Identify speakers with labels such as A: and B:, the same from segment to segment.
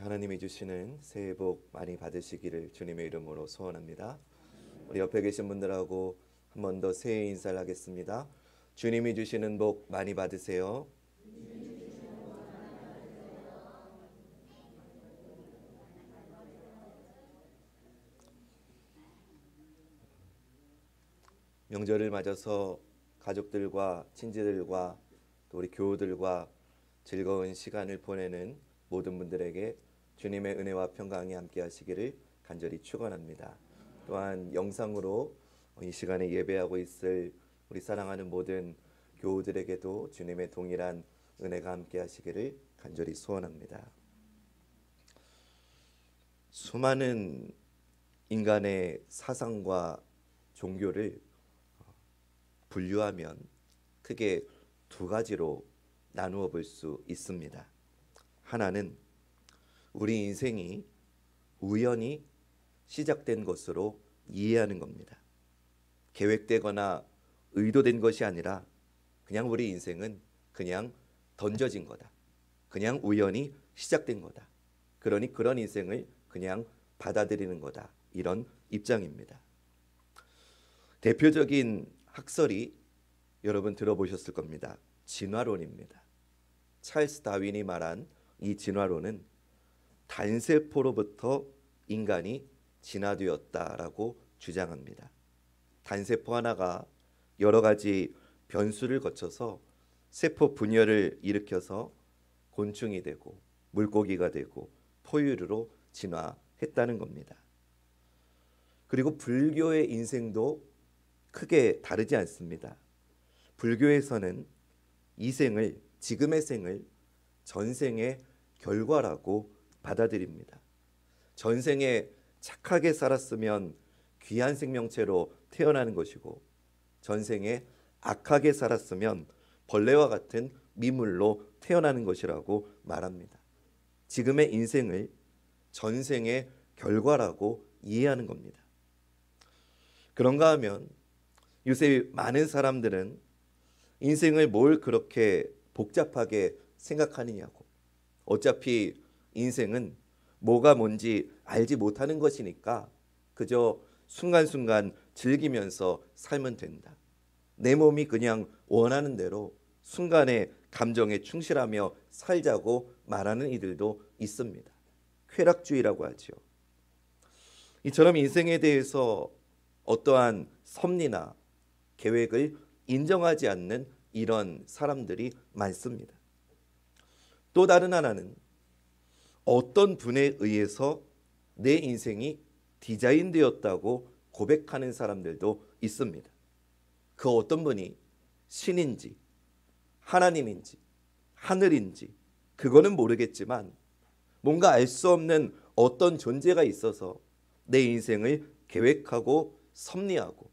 A: 하나님이 주시는 새해 복 많이 받으시기를 주님의 이름으로 소원합니다. 우리 옆에 계신 분들하고 한 번 더 새해 인사를 하겠습니다. 주님이 주시는 복 많이 받으세요. 명절을 맞아서 가족들과 친지들과 또 우리 교우들과 즐거운 시간을 보내는 모든 분들에게 주님의 은혜와 평강이 함께 하시기를 간절히 축원합니다. 또한 영상으로 이 시간에 예배하고 있을 우리 사랑하는 모든 교우들에게도 주님의 동일한 은혜가 함께 하시기를 간절히 소원합니다. 수많은 인간의 사상과 종교를 분류하면 크게 두 가지로 나누어 볼 수 있습니다. 하나는 우리 인생이 우연히 시작된 것으로 이해하는 겁니다. 계획되거나 의도된 것이 아니라 그냥 우리 인생은 그냥 던져진 거다. 그냥 우연히 시작된 거다. 그러니 그런 인생을 그냥 받아들이는 거다. 이런 입장입니다. 대표적인 학설이 여러분 들어보셨을 겁니다. 진화론입니다. 찰스 다윈이 말한 이 진화론은 단세포로부터 인간이 진화되었다라고 주장합니다. 단세포 하나가 여러 가지 변수를 거쳐서 세포 분열을 일으켜서 곤충이 되고 물고기가 되고 포유류로 진화했다는 겁니다. 그리고 불교의 인생도 크게 다르지 않습니다. 불교에서는 이 생을, 지금의 생을 전생의 결과라고 받아들입니다. 전생에 착하게 살았으면 귀한 생명체로 태어나는 것이고 전생에 악하게 살았으면 벌레와 같은 미물로 태어나는 것이라고 말합니다. 지금의 인생을 전생의 결과라고 이해하는 겁니다. 그런가 하면 요새 많은 사람들은 인생을 뭘 그렇게 복잡하게 생각하느냐고, 어차피 인생은 뭐가 뭔지 알지 못하는 것이니까 그저 순간순간 즐기면서 살면 된다. 내 몸이 그냥 원하는 대로 순간의 감정에 충실하며 살자고 말하는 이들도 있습니다. 쾌락주의라고 하죠. 이처럼 인생에 대해서 어떠한 섭리나 계획을 인정하지 않는 이런 사람들이 많습니다. 또 다른 하나는 어떤 분에 의해서 내 인생이 디자인되었다고 고백하는 사람들도 있습니다. 그 어떤 분이 신인지 하나님인지 하늘인지 그거는 모르겠지만 뭔가 알 수 없는 어떤 존재가 있어서 내 인생을 계획하고 섭리하고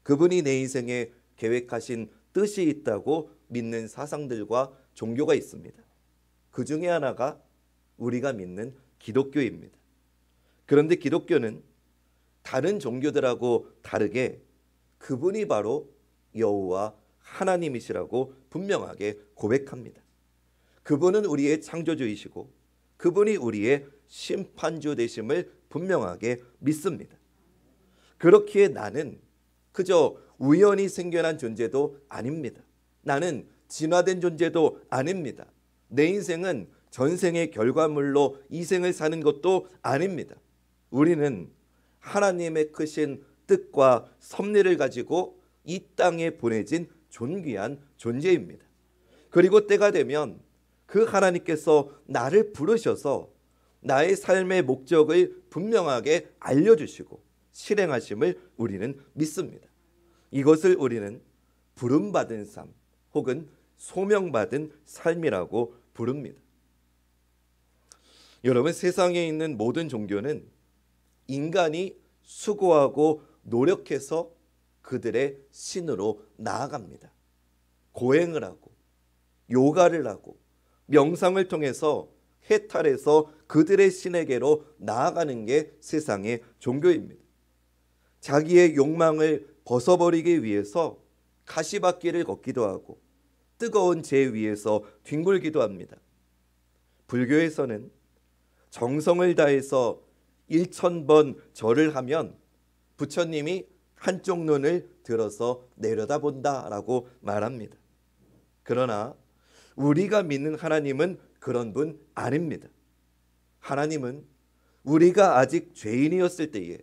A: 그분이 내 인생에 계획하신 뜻이 있다고 믿는 사상들과 종교가 있습니다. 그 중에 하나가 우리가 믿는 기독교입니다. 그런데 기독교는 다른 종교들하고 다르게 그분이 바로 여호와 하나님이시라고 분명하게 고백합니다. 그분은 우리의 창조주이시고 그분이 우리의 심판주 되심을 분명하게 믿습니다. 그렇기에 나는 그저 우연히 생겨난 존재도 아닙니다. 나는 진화된 존재도 아닙니다. 내 인생은 전생의 결과물로 이 생을 사는 것도 아닙니다. 우리는 하나님의 크신 뜻과 섭리를 가지고 이 땅에 보내진 존귀한 존재입니다. 그리고 때가 되면 그 하나님께서 나를 부르셔서 나의 삶의 목적을 분명하게 알려주시고 실행하심을 우리는 믿습니다. 이것을 우리는 부름받은 삶 혹은 소명받은 삶이라고 부릅니다. 여러분, 세상에 있는 모든 종교는 인간이 수고하고 노력해서 그들의 신으로 나아갑니다. 고행을 하고 요가를 하고 명상을 통해서 해탈해서 그들의 신에게로 나아가는 게 세상의 종교입니다. 자기의 욕망을 벗어버리기 위해서 가시밭길을 걷기도 하고 뜨거운 재 위에서 뒹굴기도 합니다. 불교에서는 정성을 다해서 1000번 절을 하면 부처님이 한쪽 눈을 들어서 내려다본다라고 말합니다. 그러나 우리가 믿는 하나님은 그런 분 아닙니다. 하나님은 우리가 아직 죄인이었을 때에,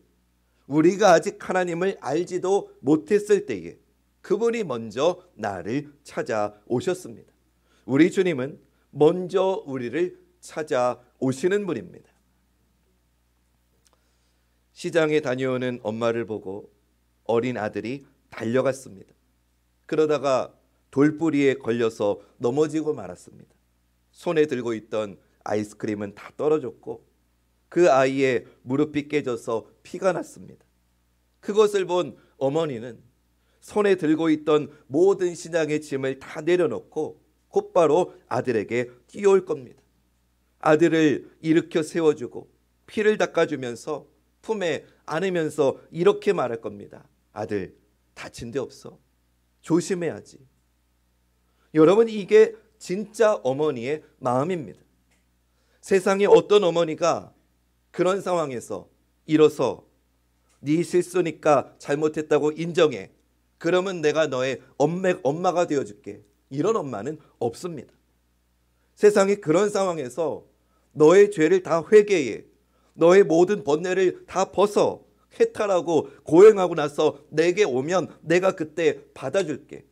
A: 우리가 아직 하나님을 알지도 못했을 때에 그분이 먼저 나를 찾아오셨습니다. 우리 주님은 먼저 우리를 찾아오시는 분입니다. 시장에 다녀오는 엄마를 보고 어린 아들이 달려갔습니다. 그러다가 돌뿌리에 걸려서 넘어지고 말았습니다. 손에 들고 있던 아이스크림은 다 떨어졌고 그 아이의 무릎이 깨져서 피가 났습니다. 그것을 본 어머니는 손에 들고 있던 모든 시장의 짐을 다 내려놓고 곧바로 아들에게 뛰어올 겁니다. 아들을 일으켜 세워주고 피를 닦아주면서 품에 안으면서 이렇게 말할 겁니다. 아들, 다친 데 없어. 조심해야지. 여러분, 이게 진짜 어머니의 마음입니다. 세상에 어떤 어머니가 그런 상황에서 일어서 네 실수니까 잘못했다고 인정해. 그러면 내가 너의 엄마가 되어줄게. 이런 엄마는 없습니다. 세상에 그런 상황에서 너의 죄를 다 회개해. 너의 모든 번뇌를 다 벗어. 해탈하고 고행하고 나서 내게 오면 내가 그때 받아줄게.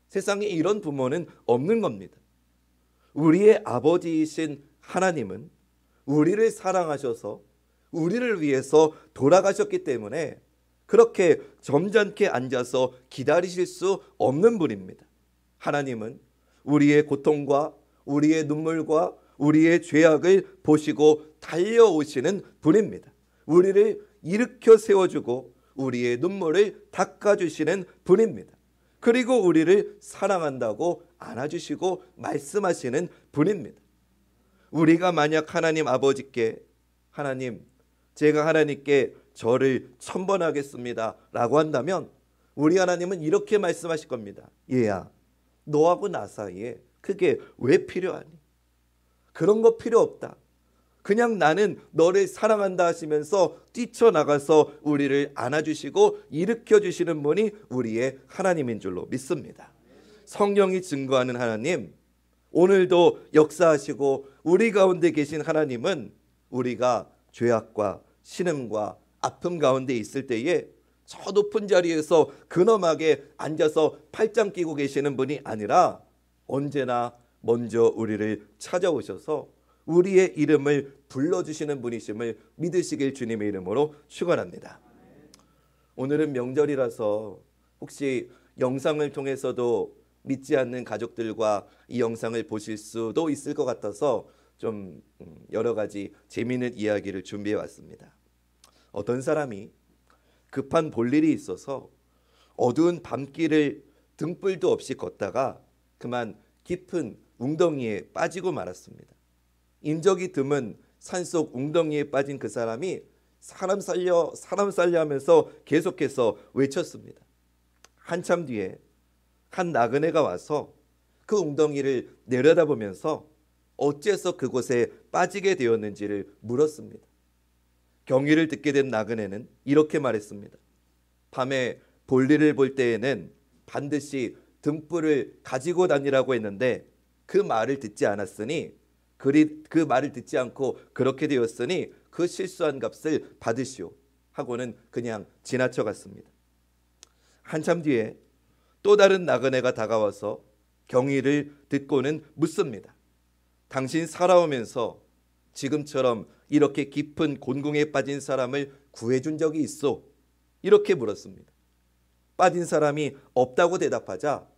A: 세상에 이런 부모는 없는 겁니다. 우리의 아버지이신 하나님은 우리를 사랑하셔서 우리를 위해서 돌아가셨기 때문에 그렇게 점잖게 앉아서 기다리실 수 없는 분입니다. 하나님은 우리의 고통과 우리의 눈물과 우리의 죄악을 보시고 달려오시는 분입니다. 우리를 일으켜 세워주고 우리의 눈물을 닦아주시는 분입니다. 그리고 우리를 사랑한다고 안아주시고 말씀하시는 분입니다. 우리가 만약 하나님 아버지께 하나님, 제가 하나님께 절을 1000번 하겠습니다 라고 한다면 우리 하나님은 이렇게 말씀하실 겁니다. 얘야, 너하고 나 사이에 그게 왜 필요하니? 그런 거 필요 없다. 그냥 나는 너를 사랑한다 하시면서 뛰쳐나가서 우리를 안아주시고 일으켜주시는 분이 우리의 하나님인 줄로 믿습니다. 성령이 증거하는 하나님, 오늘도 역사하시고 우리 가운데 계신 하나님은 우리가 죄악과 신음과 아픔 가운데 있을 때에 저 높은 자리에서 근엄하게 앉아서 팔짱 끼고 계시는 분이 아니라 언제나 먼저 우리를 찾아오셔서 우리의 이름을 불러주시는 분이심을 믿으시길 주님의 이름으로 축원합니다. 오늘은 명절이라서 혹시 영상을 통해서도 믿지 않는 가족들과 이 영상을 보실 수도 있을 것 같아서 좀 여러 가지 재미있는 이야기를 준비해 왔습니다. 어떤 사람이 급한 볼일이 있어서 어두운 밤길을 등불도 없이 걷다가 그만 깊은 웅덩이에 빠지고 말았습니다. 인적이 드문 산속 웅덩이에 빠진 그 사람이 사람 살려 하면서 계속해서 외쳤습니다. 한참 뒤에 한 나그네가 와서 그 웅덩이를 내려다보면서 어째서 그곳에 빠지게 되었는지를 물었습니다. 경위를 듣게 된 나그네는 이렇게 말했습니다. 밤에 볼일을 볼 때에는 반드시 등불을 가지고 다니라고 했는데 그 말을 듣지 않았으니 그 말을 듣지 않고 그렇게 되었으니 그 실수한 값을 받으시오 하고는 그냥 지나쳐 갔습니다. 한참 뒤에 또 다른 나그네가 다가와서 경위를 듣고는 묻습니다. 당신 살아오면서 지금처럼 이렇게 깊은 곤궁에 빠진 사람을 구해준 적이 있어? 이렇게 물었습니다. 빠진 사람이 없다고 대답하자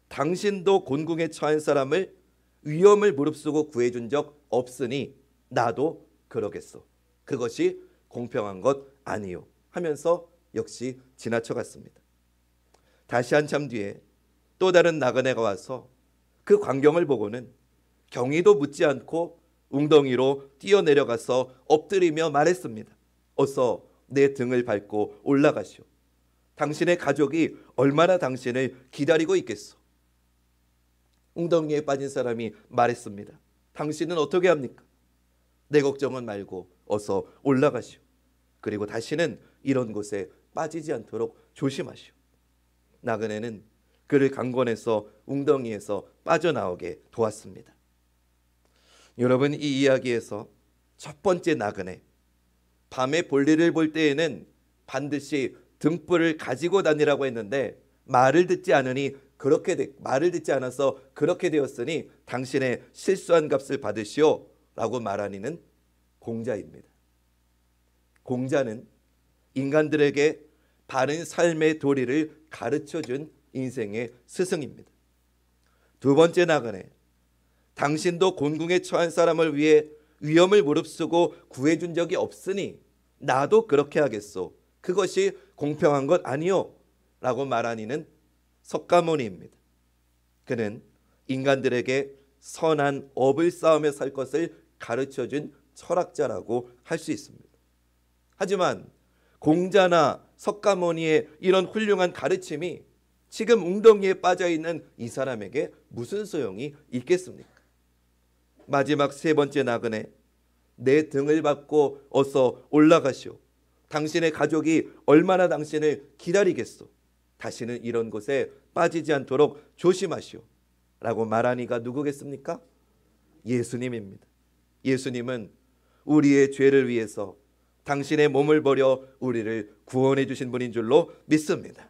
A: 당신도 곤궁에 처한 사람을 위험을 무릅쓰고 구해준 적 없으니 나도 그러겠소. 그것이 공평한 것 아니요 하면서 역시 지나쳐 갔습니다. 다시 한참 뒤에 또 다른 나그네가 와서 그 광경을 보고는 경위도 묻지 않고 웅덩이로 뛰어내려가서 엎드리며 말했습니다. 어서 내 등을 밟고 올라가시오. 당신의 가족이 얼마나 당신을 기다리고 있겠소. 웅덩이에 빠진 사람이 말했습니다. 당신은 어떻게 합니까? 내 걱정은 말고 어서 올라가시오. 그리고 다시는 이런 곳에 빠지지 않도록 조심하시오. 나그네는 그를 강권해서 웅덩이에서 빠져나오게 도왔습니다. 여러분, 이 이야기에서 첫 번째 나그네, 밤에 볼일을 볼 때에는 반드시 등불을 가지고 다니라고 했는데 말을 듣지 않아서 그렇게 되었으니 당신의 실수한 값을 받으시오 라고 말하니는 공자입니다. 공자는 인간들에게 바른 삶의 도리를 가르쳐준 인생의 스승입니다. 두 번째 나그네, 당신도 곤궁에 처한 사람을 위해 위험을 무릅쓰고 구해준 적이 없으니 나도 그렇게 하겠소. 그것이 공평한 것 아니오 라고 말하니는 석가모니입니다. 그는 인간들에게 선한 업을 쌓으며 살 것을 가르쳐준 철학자라고 할 수 있습니다. 하지만 공자나 석가모니의 이런 훌륭한 가르침이 지금 웅덩이에 빠져있는 이 사람에게 무슨 소용이 있겠습니까? 마지막 세 번째 나그네, 내 등을 받고 어서 올라가시오. 당신의 가족이 얼마나 당신을 기다리겠소. 다시는 이런 곳에 빠지지 않도록 조심하시오 라고 말하니가 누구겠습니까? 예수님입니다. 예수님은 우리의 죄를 위해서 당신의 몸을 버려 우리를 구원해 주신 분인 줄로 믿습니다.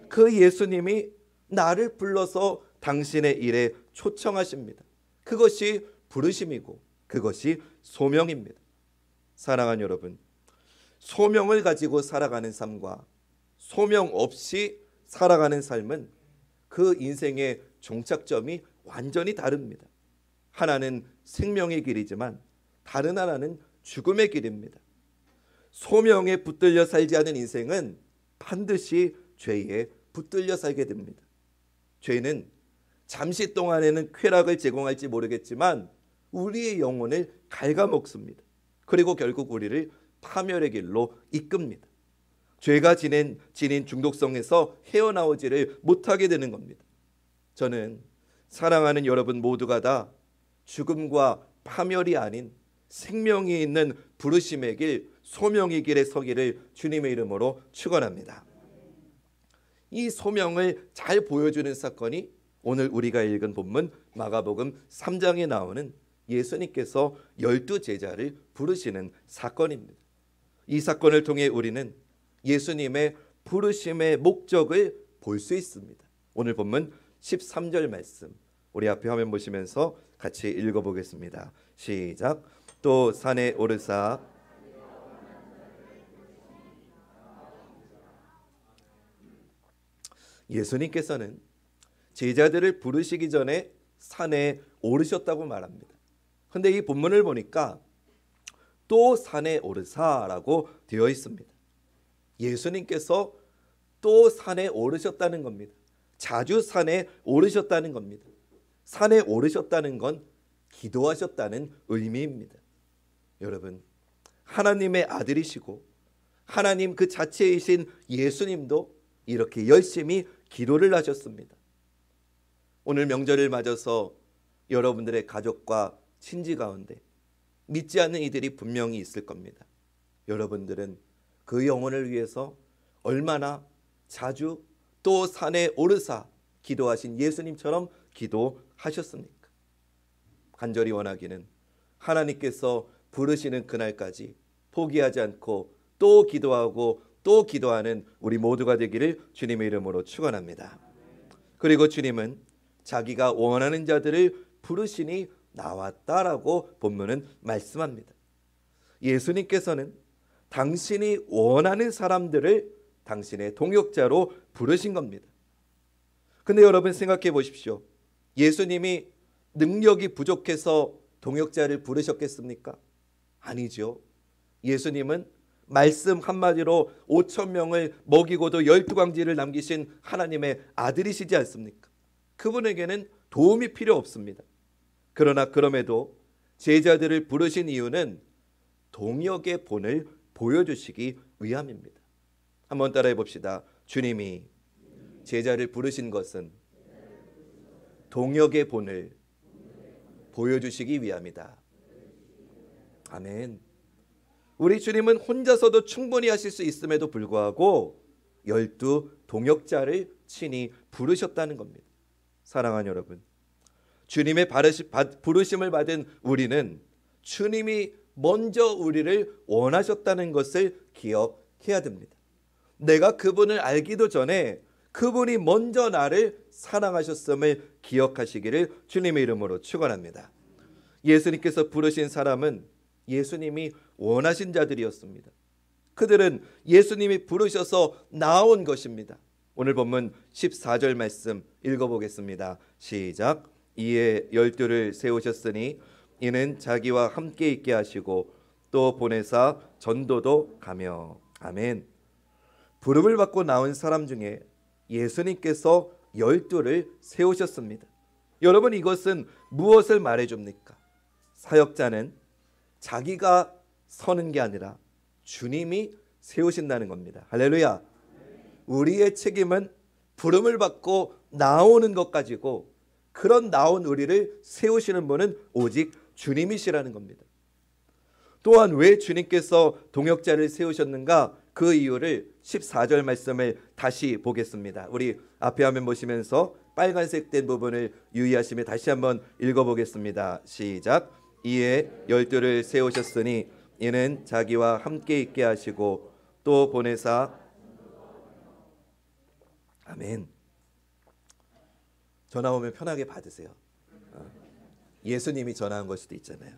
A: 그 예수님이 나를 불러서 당신의 일에 초청하십니다. 그것이 부르심이고 그것이 소명입니다. 사랑하는 여러분, 소명을 가지고 살아가는 삶과 소명 없이 살아가는 삶은 그 인생의 종착점이 완전히 다릅니다. 하나는 생명의 길이지만 다른 하나는 죽음의 길입니다. 소명에 붙들려 살지 않은 인생은 반드시 죄에 붙들려 살게 됩니다. 죄는 잠시 동안에는 쾌락을 제공할지 모르겠지만 우리의 영혼을 갉아먹습니다. 그리고 결국 우리를 파멸의 길로 이끕니다. 죄가 지닌 중독성에서 헤어나오지를 못하게 되는 겁니다. 저는 사랑하는 여러분 모두가 다 죽음과 파멸이 아닌 생명이 있는 부르심의 길, 소명의 길에 서기를 주님의 이름으로 축원합니다. 이 소명을 잘 보여주는 사건이 오늘 우리가 읽은 본문 마가복음 3장에 나오는 예수님께서 12제자를 부르시는 사건입니다. 이 사건을 통해 우리는 예수님의 부르심의 목적을 볼 수 있습니다. 오늘 본문 13절 말씀 우리 앞에 화면 보시면서 같이 읽어보겠습니다. 시작. 또 산에 오르사 예수님께서는 제자들을 부르시기 전에 산에 오르셨다고 말합니다. 그런데 이 본문을 보니까 또 산에 오르사라고 되어 있습니다. 예수님께서 또 산에 오르셨다는 겁니다. 자주 산에 오르셨다는 겁니다. 산에 오르셨다는 건 기도하셨다는 의미입니다. 여러분, 하나님의 아들이시고 하나님 그 자체이신 예수님도 이렇게 열심히 기도를 하셨습니다. 오늘 명절을 맞아서 여러분들의 가족과 친지 가운데 믿지 않는 이들이 분명히 있을 겁니다. 여러분들은 그 영혼을 위해서 얼마나 자주 또 산에 오르사 기도하신 예수님처럼 기도하셨습니까? 간절히 원하기는 하나님께서 부르시는 그날까지 포기하지 않고 또 기도하고 또 기도하는 우리 모두가 되기를 주님의 이름으로 축원합니다. 그리고 주님은 자기가 원하는 자들을 부르시니 나왔다라고 본문은 말씀합니다. 예수님께서는 당신이 원하는 사람들을 당신의 동역자로 부르신 겁니다. 근데 여러분 생각해 보십시오. 예수님이 능력이 부족해서 동역자를 부르셨겠습니까? 아니죠. 예수님은 말씀 한마디로 5,000명을 먹이고도 12광지를 남기신 하나님의 아들이시지 않습니까? 그분에게는 도움이 필요 없습니다. 그러나 그럼에도 제자들을 부르신 이유는 동역의 본을 보여주시기 위함입니다. 한번 따라해 봅시다. 주님이 제자를 부르신 것은 동역의 본을 보여주시기 위함이다. 아멘. 우리 주님은 혼자서도 충분히 하실 수 있음에도 불구하고 12 동역자를 친히 부르셨다는 겁니다. 사랑하는 여러분, 주님의 부르심을 받은 우리는 주님이 먼저 우리를 원하셨다는 것을 기억해야 됩니다. 내가 그분을 알기도 전에 그분이 먼저 나를 사랑하셨음을 기억하시기를 주님의 이름으로 축원합니다. 예수님께서 부르신 사람은 예수님이 원하신 자들이었습니다. 그들은 예수님이 부르셔서 나온 것입니다. 오늘 본문 14절 말씀 읽어보겠습니다. 시작. 이에 12를 세우셨으니 이는 자기와 함께 있게 하시고 또 보내사 전도도 가며. 아멘. 부름을 받고 나온 사람 중에 예수님께서 12를 세우셨습니다. 여러분, 이것은 무엇을 말해줍니까? 사역자는 자기가 서는 게 아니라 주님이 세우신다는 겁니다. 할렐루야. 우리의 책임은 부름을 받고 나오는 것 가지고 그런 나온 우리를 세우시는 분은 오직 주님이시라는 겁니다. 또한 왜 주님께서 동역자를 세우셨는가? 그 이유를 14절 말씀을 다시 보겠습니다. 우리 앞에 화면 보시면서 빨간색 된 부분을 유의하시며 다시 한번 읽어보겠습니다. 시작. 이에 12를 세우셨으니 이는 자기와 함께 있게 하시고 또 보내사. 아멘. 전화 오면 편하게 받으세요. 예수님이 전화한 걸 수도 있잖아요.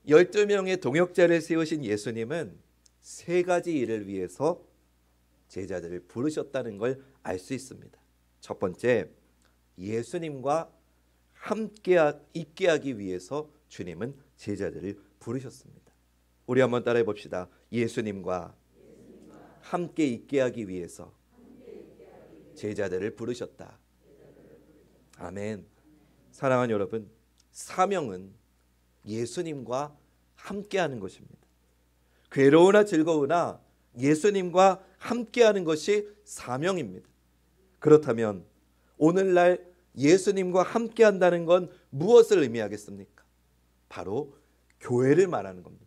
A: 12명의 동역자를 세우신 예수님은 세 가지 일을 위해서 제자들을 부르셨다는 걸 알 수 있습니다. 첫 번째, 예수님과 함께 있게 하기 위해서 주님은 제자들을 부르셨습니다. 우리 한번 따라해 봅시다. 예수님과 함께 있게 하기 위해서 제자들을 부르셨다. 아멘. 사랑하는 여러분, 사명은 예수님과 함께하는 것입니다. 괴로우나 즐거우나 예수님과 함께하는 것이 사명입니다. 그렇다면 오늘날 예수님과 함께한다는 건 무엇을 의미하겠습니까? 바로 교회를 말하는 겁니다.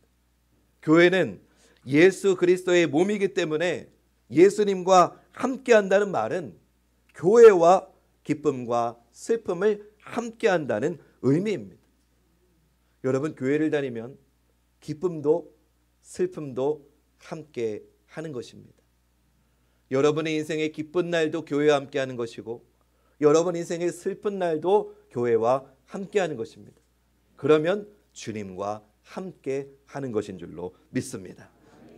A: 교회는 예수 그리스도의 몸이기 때문에 예수님과 함께한다는 말은 교회와 기쁨과 슬픔을 함께한다는 의미입니다. 여러분, 교회를 다니면 기쁨도 슬픔도 함께 하는 것입니다. 여러분의 인생의 기쁜 날도 교회와 함께 하는 것이고 여러분 인생의 슬픈 날도 교회와 함께 하는 것입니다. 그러면 주님과 함께 하는 것인 줄로 믿습니다.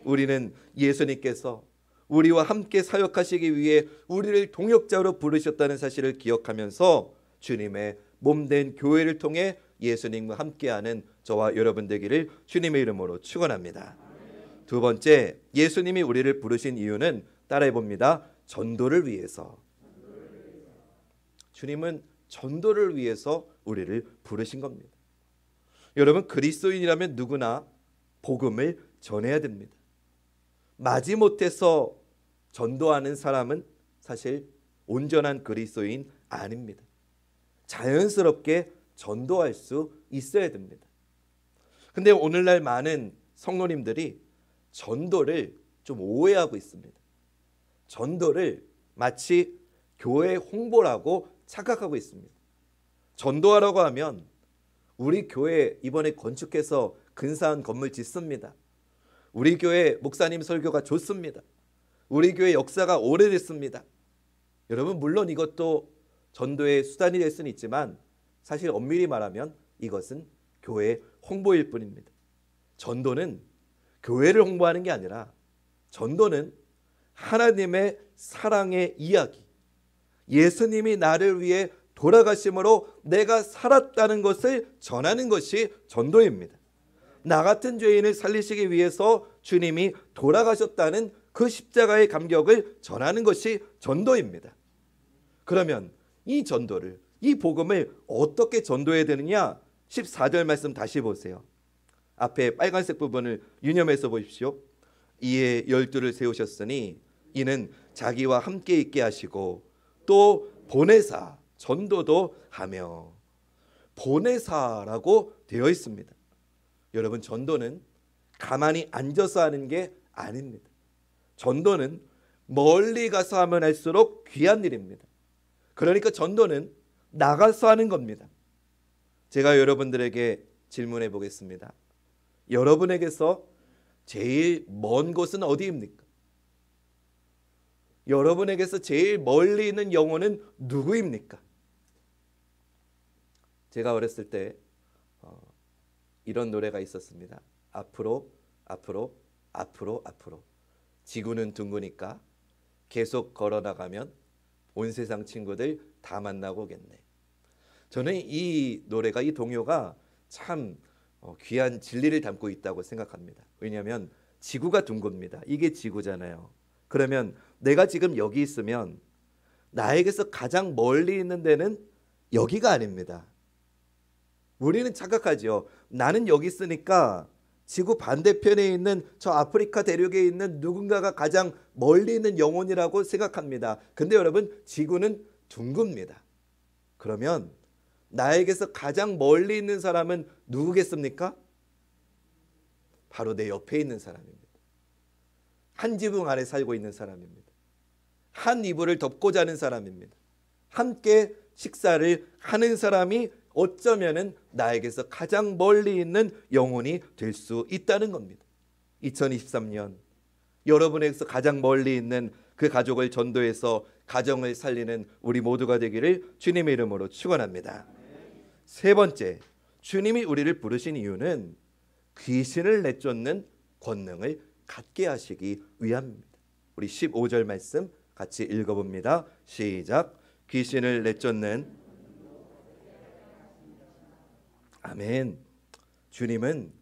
A: 우리는 예수님께서 우리와 함께 사역하시기 위해 우리를 동역자로 부르셨다는 사실을 기억하면서 주님의 몸된 교회를 통해 예수님과 함께하는 저와 여러분 되기를 주님의 이름으로 축원합니다. 두 번째, 예수님이 우리를 부르신 이유는 따라해 봅니다. 전도를 위해서. 주님은 전도를 위해서 우리를 부르신 겁니다. 여러분, 그리스도인이라면 누구나 복음을 전해야 됩니다. 마지못해서 전도하는 사람은 사실 온전한 그리스도인 아닙니다. 자연스럽게 전도할 수 있어야 됩니다. 근데 오늘날 많은 성도님들이 전도를 좀 오해하고 있습니다. 전도를 마치 교회 홍보라고 착각하고 있습니다. 전도하라고 하면 우리 교회 이번에 건축해서 근사한 건물 짓습니다. 우리 교회 목사님 설교가 좋습니다. 우리 교회 역사가 오래됐습니다. 여러분, 물론 이것도 전도의 수단이 될 수는 있지만 사실 엄밀히 말하면 이것은 교회 홍보일 뿐입니다. 전도는 교회를 홍보하는 게 아니라 전도는 하나님의 사랑의 이야기, 예수님이 나를 위해 돌아가심으로 내가 살았다는 것을 전하는 것이 전도입니다. 나 같은 죄인을 살리시기 위해서 주님이 돌아가셨다는 그 십자가의 감격을 전하는 것이 전도입니다. 그러면 이 전도를, 이 복음을 어떻게 전도해야 되느냐? 14절 말씀 다시 보세요. 앞에 빨간색 부분을 유념해서 보십시오. 이에 12를 세우셨으니 이는 자기와 함께 있게 하시고 또 보내사 전도도 하며. 보내사라고 되어 있습니다. 여러분, 전도는 가만히 앉아서 하는 게 아닙니다. 전도는 멀리 가서 하면 할수록 귀한 일입니다. 그러니까 전도는 나가서 하는 겁니다. 제가 여러분들에게 질문해 보겠습니다. 여러분에게서 제일 먼 곳은 어디입니까? 여러분에게서 제일 멀리 있는 영혼은 누구입니까? 제가 어렸을 때 이런 노래가 있었습니다. 앞으로 앞으로 앞으로 앞으로 지구는 둥그니까 계속 걸어나가면 온 세상 친구들 다 만나고 오겠네. 저는 이 노래가, 이 동요가 참 귀한 진리를 담고 있다고 생각합니다. 왜냐하면 지구가 둥굽니다. 이게 지구잖아요. 그러면 내가 지금 여기 있으면 나에게서 가장 멀리 있는 데는 여기가 아닙니다. 우리는 착각하죠. 나는 여기 있으니까 지구 반대편에 있는 저 아프리카 대륙에 있는 누군가가 가장 멀리 있는 영혼이라고 생각합니다. 근데 여러분, 지구는 둥굽니다. 그러면 나에게서 가장 멀리 있는 사람은 누구겠습니까? 바로 내 옆에 있는 사람입니다. 한 지붕 아래 살고 있는 사람입니다. 한 이불을 덮고 자는 사람입니다. 함께 식사를 하는 사람이 어쩌면은 나에게서 가장 멀리 있는 영혼이 될 수 있다는 겁니다. 2023년 여러분에게서 가장 멀리 있는 그 가족을 전도해서 가정을 살리는 우리 모두가 되기를 주님의 이름으로 축원합니다. 세 번째, 주님이 우리를 부르신 이유는 귀신을 내쫓는 권능을 갖게 하시기 위함입니다. 우리 15절 말씀 같이 읽어봅니다. 시작. 귀신을 내쫓는, 아멘. 주님은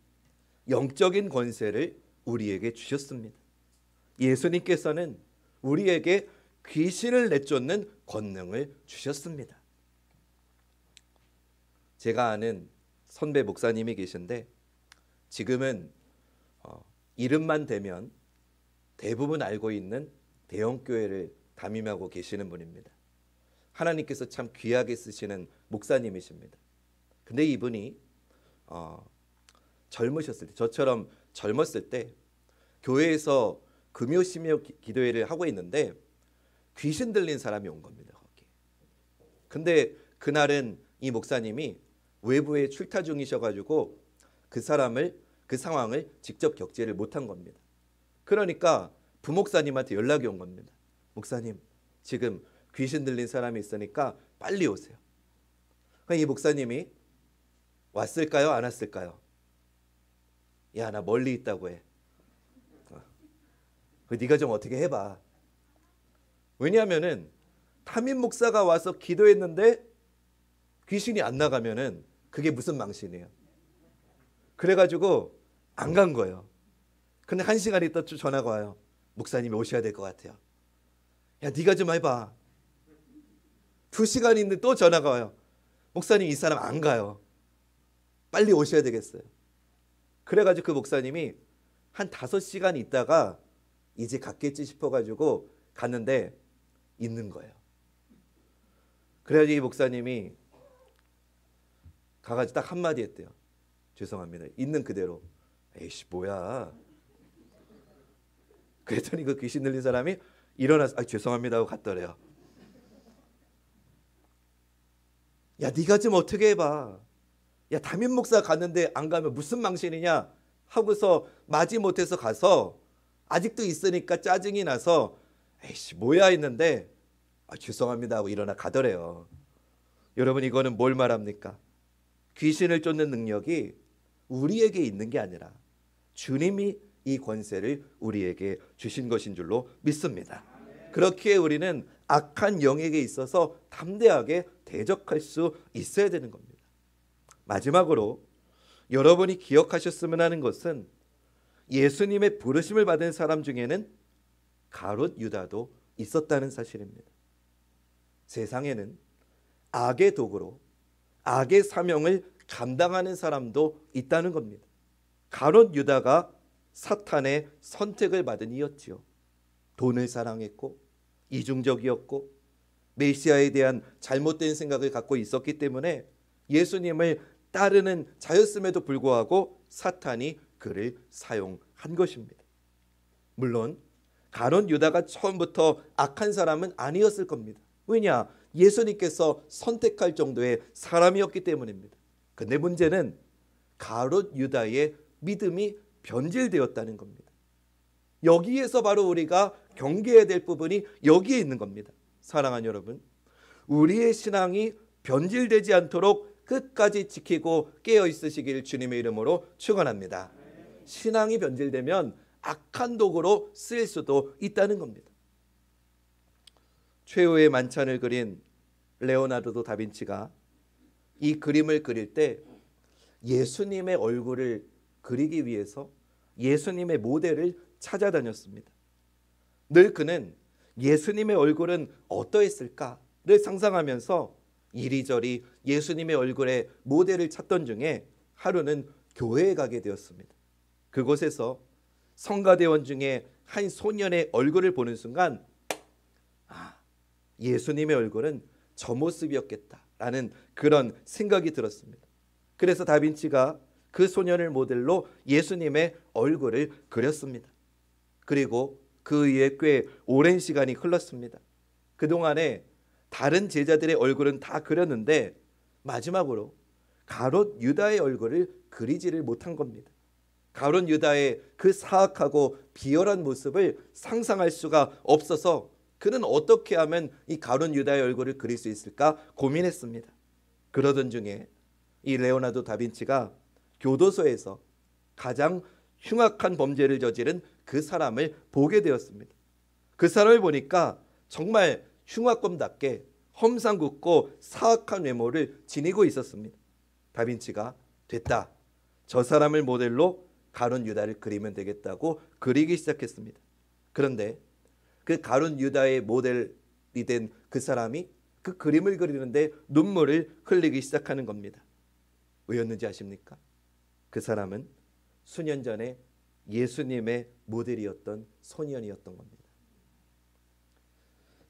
A: 영적인 권세를 우리에게 주셨습니다. 예수님께서는 우리에게 귀신을 내쫓는 권능을 주셨습니다. 제가 아는 선배 목사님이 계신데 지금은 이름만 대면 대부분 알고 있는 대형교회를 담임하고 계시는 분입니다. 하나님께서 참 귀하게 쓰시는 목사님이십니다. 근데 이분이 젊으셨을 때, 저처럼 젊었을 때 교회에서 금요심요 기도회를 하고 있는데 귀신 들린 사람이 온 겁니다. 거기. 근데 그날은 이 목사님이 외부에 출타 중이셔가지고 그 상황을 직접 격제를 못한 겁니다. 그러니까 부목사님한테 연락이 온 겁니다. 목사님, 지금 귀신 들린 사람이 있으니까 빨리 오세요. 이 목사님이 왔을까요? 안 왔을까요? 야, 나 멀리 있다고 해. 네가 좀 어떻게 해봐. 왜냐하면은 담임 목사가 와서 기도했는데 귀신이 안 나가면은 그게 무슨 망신이에요. 그래가지고 안 간 거예요. 근데 1시간 있다 전화가 와요. 목사님이 오셔야 될 것 같아요. 야, 네가 좀 해봐. 2시간 있는데 또 전화가 와요. 목사님, 이 사람 안 가요. 빨리 오셔야 되겠어요. 그래가지고 그 목사님이 한 5시간 있다가 이제 갔겠지 싶어가지고 갔는데 있는 거예요. 그래가지고 이 목사님이 가가지고 딱 한마디 했대요. 죄송합니다. 있는 그대로. 에이씨, 뭐야. 그랬더니 그 귀신 들린 사람이 일어나서 죄송합니다 하고 갔더래요. 야, 네가 좀 어떻게 해봐. 야, 담임 목사 갔는데 안 가면 무슨 망신이냐 하고서 마지못해서 가서 아직도 있으니까 짜증이 나서 에이씨, 뭐야 했는데 죄송합니다 하고 일어나 가더래요. 여러분, 이거는 뭘 말합니까? 귀신을 쫓는 능력이 우리에게 있는 게 아니라 주님이 이 권세를 우리에게 주신 것인 줄로 믿습니다. 그렇기에 우리는 악한 영에게 있어서 담대하게 대적할 수 있어야 되는 겁니다. 마지막으로 여러분이 기억하셨으면 하는 것은 예수님의 부르심을 받은 사람 중에는 가룟 유다도 있었다는 사실입니다. 세상에는 악의 도구로 악의 사명을 감당하는 사람도 있다는 겁니다. 가룟 유다가 사탄의 선택을 받은 이였지요. 돈을 사랑했고 이중적이었고 메시아에 대한 잘못된 생각을 갖고 있었기 때문에 예수님을 따르는 자였음에도 불구하고 사탄이 그를 사용한 것입니다. 물론 가룟 유다가 처음부터 악한 사람은 아니었을 겁니다. 왜냐? 예수님께서 선택할 정도의 사람이었기 때문입니다. 근데 문제는 가룟 유다의 믿음이 변질되었다는 겁니다. 여기에서 바로 우리가 경계해야 될 부분이 여기에 있는 겁니다. 사랑하는 여러분, 우리의 신앙이 변질되지 않도록 끝까지 지키고 깨어 있으시길 주님의 이름으로 축원합니다. 신앙이 변질되면 악한 도구로 쓰일 수도 있다는 겁니다. 최후의 만찬을 그린 레오나르도 다빈치가 이 그림을 그릴 때 예수님의 얼굴을 그리기 위해서 예수님의 모델을 찾아다녔습니다. 늘 그는 예수님의 얼굴은 어떠했을까를 상상하면서 이리저리 예수님의 얼굴의 모델을 찾던 중에 하루는 교회에 가게 되었습니다. 그곳에서 성가대원 중에 한 소년의 얼굴을 보는 순간 예수님의 얼굴은 저 모습이었겠다라는 그런 생각이 들었습니다. 그래서 다빈치가 그 소년을 모델로 예수님의 얼굴을 그렸습니다. 그리고 그 이후에 꽤 오랜 시간이 흘렀습니다. 그동안에 다른 제자들의 얼굴은 다 그렸는데 마지막으로 가룟 유다의 얼굴을 그리지를 못한 겁니다. 가룟 유다의 그 사악하고 비열한 모습을 상상할 수가 없어서 그는 어떻게 하면 이 가룟 유다의 얼굴을 그릴 수 있을까 고민했습니다. 그러던 중에 이 레오나르도 다빈치가 교도소에서 가장 흉악한 범죄를 저지른 그 사람을 보게 되었습니다. 그 사람을 보니까 정말 흉악범답게 험상궂고 사악한 외모를 지니고 있었습니다. 다빈치가 됐다, 저 사람을 모델로 가룟 유다를 그리면 되겠다고 그리기 시작했습니다. 그런데 그 가룟 유다의 모델이 된 그 사람이 그 그림을 그리는데 눈물을 흘리기 시작하는 겁니다. 왜였는지 아십니까? 그 사람은 수년 전에 예수님의 모델이었던 소년이었던 겁니다.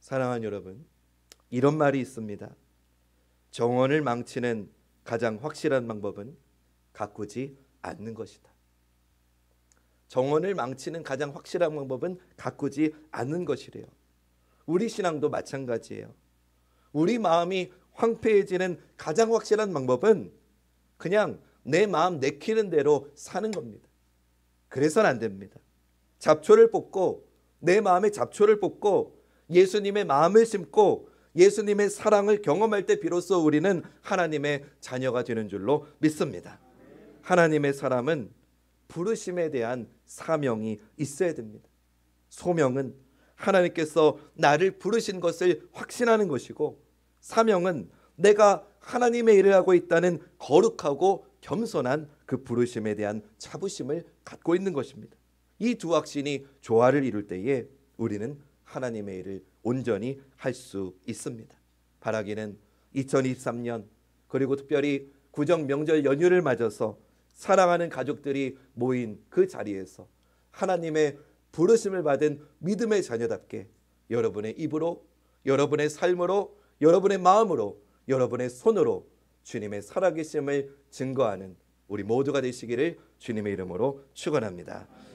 A: 사랑하는 여러분, 이런 말이 있습니다. 정원을 망치는 가장 확실한 방법은 가꾸지 않는 것이다. 정원을 망치는 가장 확실한 방법은 가꾸지 않는 것이래요. 우리 신앙도 마찬가지예요. 우리 마음이 황폐해지는 가장 확실한 방법은 그냥 내 마음 내키는 대로 사는 겁니다. 그래서는 안 됩니다. 잡초를 뽑고 내 마음에 잡초를 뽑고 예수님의 마음을 심고 예수님의 사랑을 경험할 때 비로소 우리는 하나님의 자녀가 되는 줄로 믿습니다. 하나님의 사람은 부르심에 대한 사명이 있어야 됩니다. 소명은 하나님께서 나를 부르신 것을 확신하는 것이고, 사명은 내가 하나님의 일을 하고 있다는 거룩하고 겸손한 그 부르심에 대한 자부심을 갖고 있는 것입니다. 이 두 확신이 조화를 이룰 때에 우리는 하나님의 일을 온전히 할 수 있습니다. 바라기는 2023년 그리고 특별히 구정 명절 연휴를 맞아서 사랑하는 가족들이 모인 그 자리에서 하나님의 부르심을 받은 믿음의 자녀답게 여러분의 입으로, 여러분의 삶으로, 여러분의 마음으로, 여러분의 손으로 주님의 살아계심을 증거하는 우리 모두가 되시기를 주님의 이름으로 축원합니다.